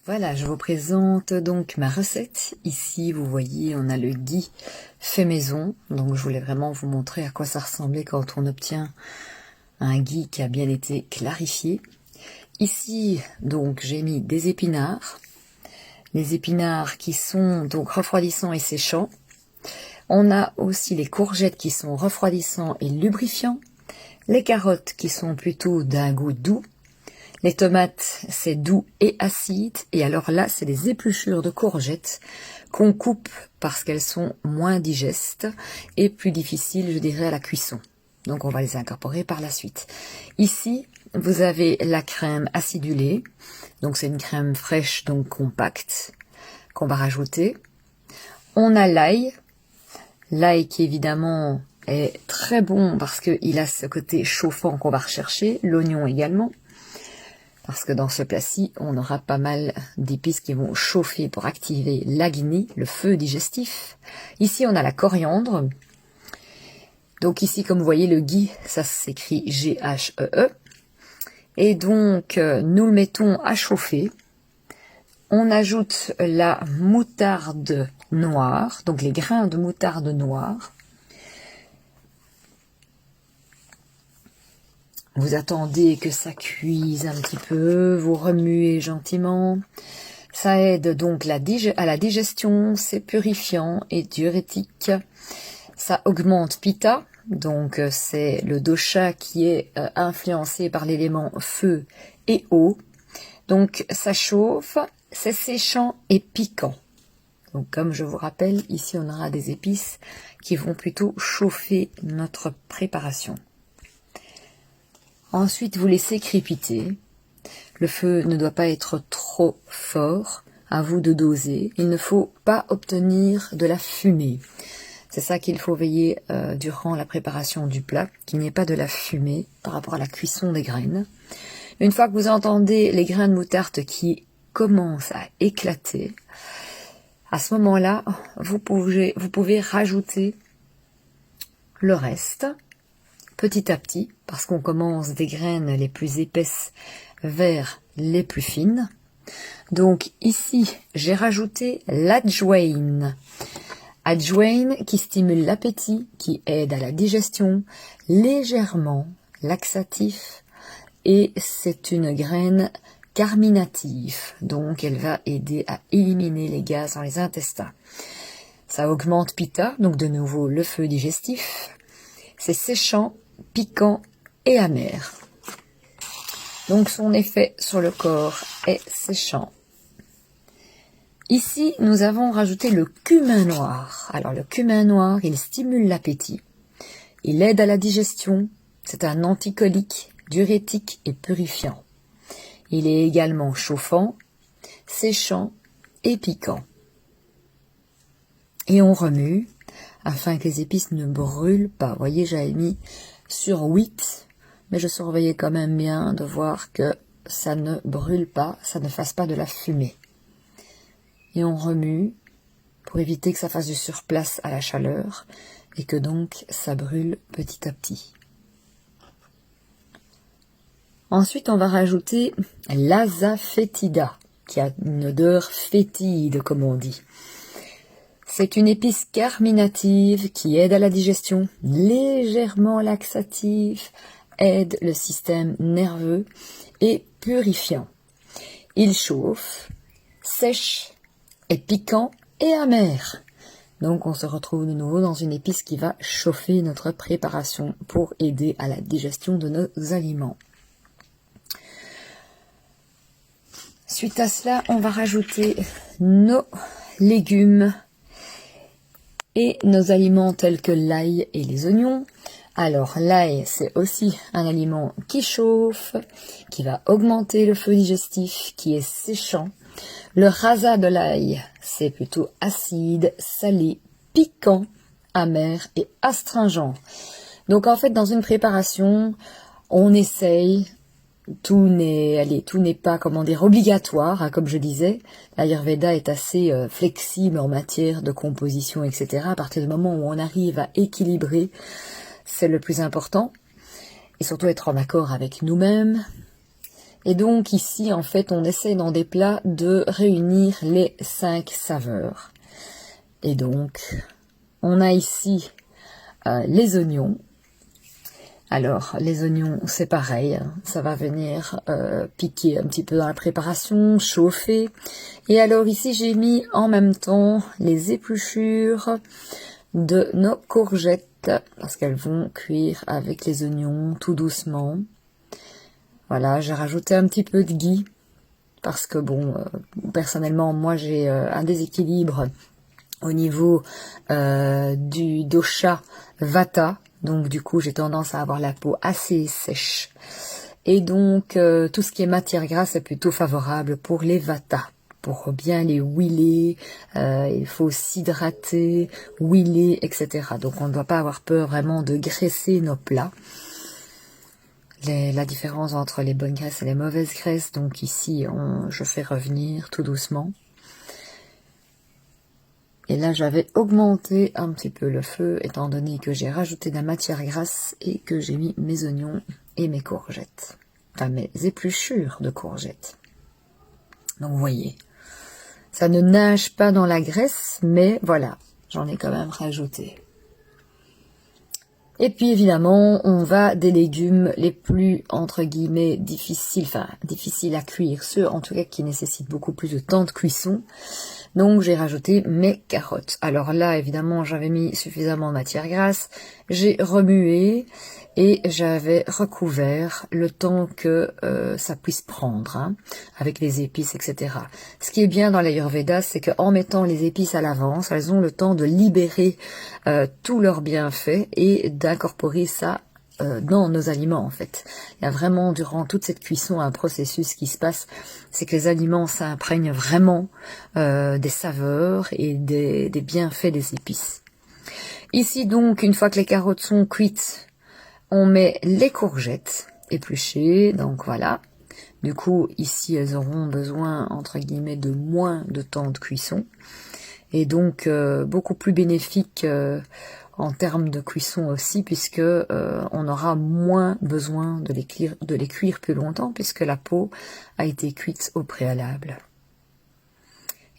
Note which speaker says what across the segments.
Speaker 1: Voilà, je vous présente donc ma recette. Ici, vous voyez, on a le ghee fait maison. Donc, je voulais vraiment vous montrer à quoi ça ressemblait quand on obtient un ghee qui a bien été clarifié. Ici, donc, j'ai mis des épinards. Les épinards qui sont donc refroidissants et séchants. On a aussi les courgettes qui sont refroidissants et lubrifiants. Les carottes qui sont plutôt d'un goût doux. Les tomates, c'est doux et acide. Et alors là, c'est des épluchures de courgettes qu'on coupe parce qu'elles sont moins digestes et plus difficiles, je dirais, à la cuisson. Donc, on va les incorporer par la suite. Ici, vous avez la crème acidulée. Donc, c'est une crème fraîche, donc compacte, qu'on va rajouter. On a l'ail. L'ail qui, évidemment, est très bon parce qu'il a ce côté chauffant qu'on va rechercher. L'oignon également. Parce que dans ce plat-ci, on aura pas mal d'épices qui vont chauffer pour activer l'agni, le feu digestif. Ici, on a la coriandre. Donc ici, comme vous voyez, le ghee, ça s'écrit G-H-E-E. Et donc, nous le mettons à chauffer. On ajoute la moutarde noire, donc les grains de moutarde noire. Vous attendez que ça cuise un petit peu, vous remuez gentiment. Ça aide donc à la digestion, c'est purifiant et diurétique. Ça augmente Pitta, donc c'est le dosha qui est influencé par l'élément feu et eau. Donc ça chauffe, c'est séchant et piquant. Donc comme je vous rappelle, ici on aura des épices qui vont plutôt chauffer notre préparation. Ensuite, vous laissez crépiter. Le feu ne doit pas être trop fort. À vous de doser. Il ne faut pas obtenir de la fumée. C'est ça qu'il faut veiller durant la préparation du plat, qu'il n'y ait pas de la fumée par rapport à la cuisson des graines. Une fois que vous entendez les grains de moutarde qui commencent à éclater, à ce moment-là, vous pouvez rajouter le reste. Petit à petit, parce qu'on commence des graines les plus épaisses vers les plus fines. Donc ici, j'ai rajouté l'adjoine. Adjoine qui stimule l'appétit, qui aide à la digestion, légèrement laxatif, et c'est une graine carminative. Donc elle va aider à éliminer les gaz dans les intestins. Ça augmente Pitta, donc de nouveau le feu digestif. C'est séchant, piquant et amer. Donc son effet sur le corps est séchant. Ici, nous avons rajouté le cumin noir. Alors le cumin noir, il stimule l'appétit. Il aide à la digestion. C'est un anticolique, diurétique et purifiant. Il est également chauffant, séchant et piquant. Et on remue afin que les épices ne brûlent pas. Vous voyez, j'avais mis sur 8, mais je surveillais quand même bien de voir que ça ne brûle pas, ça ne fasse pas de la fumée. Et on remue pour éviter que ça fasse du surplace à la chaleur et que donc ça brûle petit à petit. Ensuite, on va rajouter l'asafoetida, qui a une odeur fétide, comme on dit. C'est une épice carminative qui aide à la digestion, légèrement laxative, aide le système nerveux et purifiant. Il chauffe, sèche, est piquant et amer. Donc on se retrouve de nouveau dans une épice qui va chauffer notre préparation pour aider à la digestion de nos aliments. Suite à cela, on va rajouter nos légumes et nos aliments tels que l'ail et les oignons. Alors l'ail, c'est aussi un aliment qui chauffe, qui va augmenter le feu digestif, qui est séchant. Le rasa de l'ail, c'est plutôt acide, salé, piquant, amer et astringent. Donc en fait, dans une préparation, on essaye, tout n'est pas, obligatoire, hein, comme je disais. L'Ayurveda est assez flexible en matière de composition, etc. À partir du moment où on arrive à équilibrer, c'est le plus important. Et surtout être en accord avec nous-mêmes. Et donc ici, en fait, on essaie dans des plats de réunir les 5 saveurs. Et donc, on a ici les oignons. Alors, les oignons, c'est pareil, hein, ça va venir piquer un petit peu dans la préparation, chauffer. Et alors ici, j'ai mis en même temps les épluchures de nos courgettes, parce qu'elles vont cuire avec les oignons tout doucement. Voilà, j'ai rajouté un petit peu de ghee, parce que bon, personnellement, moi j'ai un déséquilibre au niveau du dosha Vata. Donc du coup, j'ai tendance à avoir la peau assez sèche. Et donc, tout ce qui est matière grasse est plutôt favorable pour les Vata. Pour bien les huiler, il faut s'hydrater, huiler, etc. Donc on ne doit pas avoir peur vraiment de graisser nos plats. La différence entre les bonnes graisses et les mauvaises graisses. Donc ici, je fais revenir tout doucement. Et là, j'avais augmenté un petit peu le feu, étant donné que j'ai rajouté de la matière grasse et que j'ai mis mes oignons et mes courgettes. Enfin, mes épluchures de courgettes. Donc, vous voyez, ça ne nage pas dans la graisse, mais voilà, j'en ai quand même rajouté. Et puis, évidemment, on va des légumes les plus, entre guillemets, difficiles à cuire, ceux, en tout cas, qui nécessitent beaucoup plus de temps de cuisson. Donc j'ai rajouté mes carottes. Alors là, évidemment, j'avais mis suffisamment de matière grasse. J'ai remué et j'avais recouvert le temps que ça puisse prendre, hein, avec les épices, etc. Ce qui est bien dans l'Ayurveda, c'est qu'en mettant les épices à l'avance, elles ont le temps de libérer tous leurs bienfaits et d'incorporer ça dans nos aliments en fait. Il y a vraiment durant toute cette cuisson un processus qui se passe, c'est que les aliments s'imprègnent vraiment des saveurs et des bienfaits des épices. Ici donc, une fois que les carottes sont cuites, on met les courgettes épluchées, donc voilà. Du coup, ici, elles auront besoin, entre guillemets, de moins de temps de cuisson. Et donc, beaucoup plus bénéfique en termes de cuisson aussi, puisque on aura moins besoin de les cuire plus longtemps, puisque la peau a été cuite au préalable.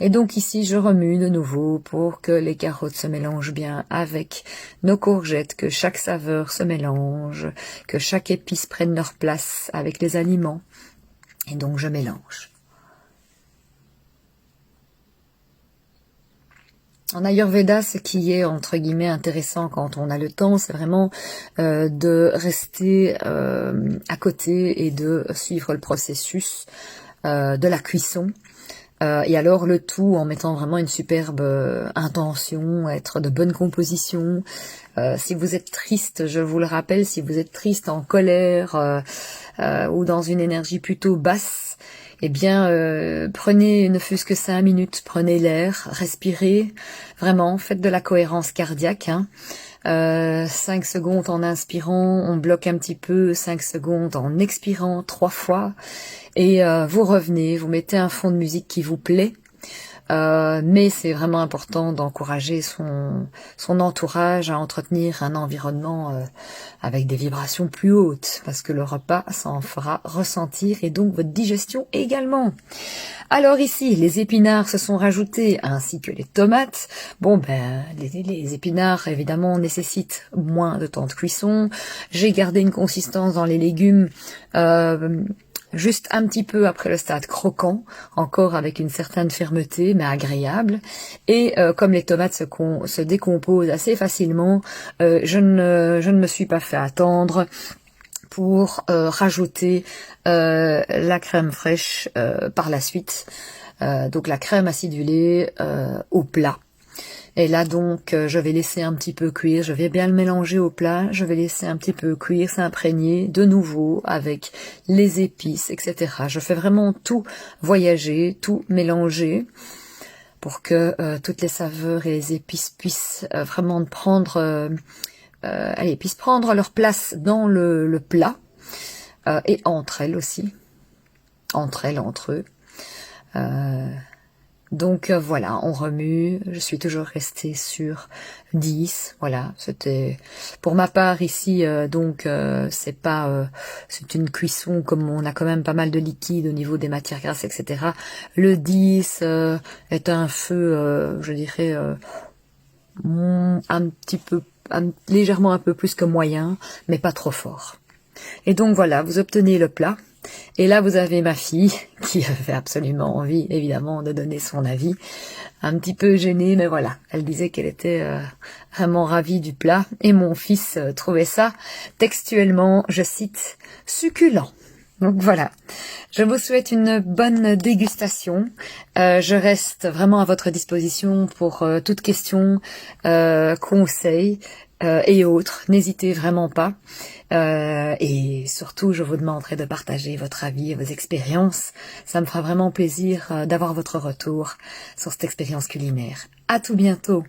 Speaker 1: Et donc ici, je remue de nouveau pour que les carottes se mélangent bien avec nos courgettes, que chaque saveur se mélange, que chaque épice prenne leur place avec les aliments. Et donc je mélange. En Ayurveda, ce qui est entre guillemets intéressant quand on a le temps, c'est vraiment de rester à côté et de suivre le processus de la cuisson. Et alors le tout en mettant vraiment une superbe intention, être de bonne composition. Si vous êtes triste, je vous le rappelle, si vous êtes triste, en colère ou dans une énergie plutôt basse, eh bien, prenez ne fût-ce que 5 minutes, prenez l'air, respirez, vraiment, faites de la cohérence cardiaque. 5 secondes en inspirant, on bloque un petit peu, 5 secondes en expirant 3 fois, et vous revenez, vous mettez un fond de musique qui vous plaît. Mais c'est vraiment important d'encourager son entourage à entretenir un environnement avec des vibrations plus hautes, parce que le repas s'en fera ressentir et donc votre digestion également. Alors ici, les épinards se sont rajoutés ainsi que les tomates. Bon ben, les épinards évidemment nécessitent moins de temps de cuisson. J'ai gardé une consistance dans les légumes juste un petit peu après le stade croquant, encore avec une certaine fermeté, mais agréable. Et comme les tomates se décomposent assez facilement, je ne me suis pas fait attendre pour rajouter la crème fraîche par la suite. Donc la crème acidulée au plat. Et là donc, je vais laisser un petit peu cuire, je vais bien le mélanger au plat, je vais laisser un petit peu cuire, s'imprégner de nouveau avec les épices, etc. Je fais vraiment tout voyager, tout mélanger pour que toutes les saveurs et les épices puissent vraiment prendre, puissent prendre leur place dans le plat et entre elles aussi, entre eux. Donc voilà, on remue, je suis toujours restée sur 10, voilà, c'était pour ma part ici, c'est pas, c'est une cuisson comme on a quand même pas mal de liquide au niveau des matières grasses, etc. Le 10 est un feu, je dirais, un petit peu, légèrement un peu plus que moyen, mais pas trop fort. Et donc voilà, vous obtenez le plat. Et là, vous avez ma fille qui avait absolument envie, évidemment, de donner son avis. Un petit peu gênée, mais voilà. Elle disait qu'elle était vraiment ravie du plat. Et mon fils trouvait ça textuellement, je cite, succulent. Donc voilà, je vous souhaite une bonne dégustation. Je reste vraiment à votre disposition pour toute question, conseils et autres. N'hésitez vraiment pas. Et surtout, je vous demanderai de partager votre avis et vos expériences. Ça me fera vraiment plaisir d'avoir votre retour sur cette expérience culinaire. À tout bientôt.